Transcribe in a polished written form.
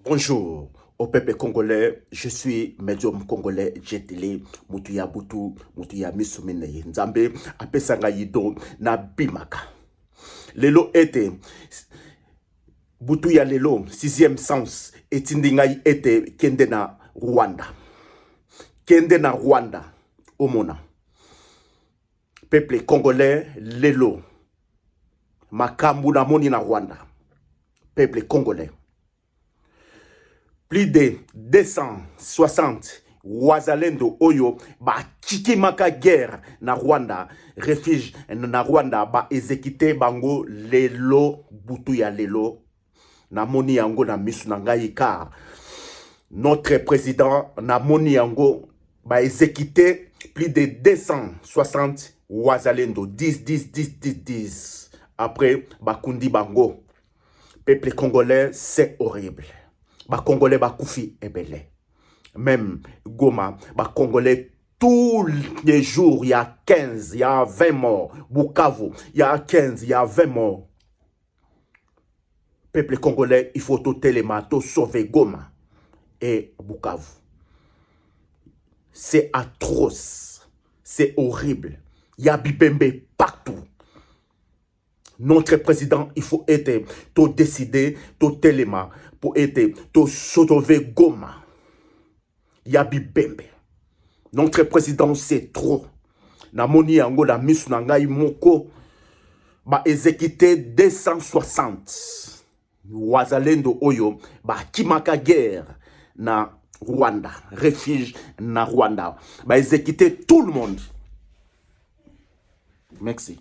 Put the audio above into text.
Bonjour au peuple congolais, je suis médium congolais Jetele Mutuya Butu Mutuya Misumine Nzambe apesanga yido na bimaka. Lelo ete Butuya lelo sixième sens etindingai ete kende na Rwanda. Kende na Rwanda omona. Peuple congolais lelo makambu na moni na Rwanda. Peuple congolais. Plus de 260 wazalendo oyo ba kikimaka guerre na Rwanda, refuge na Rwanda ba exécuté bango lelo butu ya lelo na moni yango na misu na ngai car notre président na moni yango ba exécuté plus de 260 wazalendo 10 après bakundi bango. Peuple congolais, c'est horrible. Ba Congolais ba koufi ebele. Même Goma, ba Congolais tous les jours, il y a 15, il y a 20 morts. Bukavu, il y a 15, il y a 20 morts. Peuple congolais, il faut tout télémato sauver Goma et Bukavu. C'est atroce, c'est horrible. Il y a Bibembe partout. Notre président, il faut être tout décidé, tout téléma pour être tout sauver Goma. Yabi Bembe. Notre président, c'est trop. Namoni yango la misu na ngai moko ba exécuté 260 wazalendo oyo ba kimaka guerre na Rwanda, refuge na Rwanda. Ba exécuté tout le monde. Merci.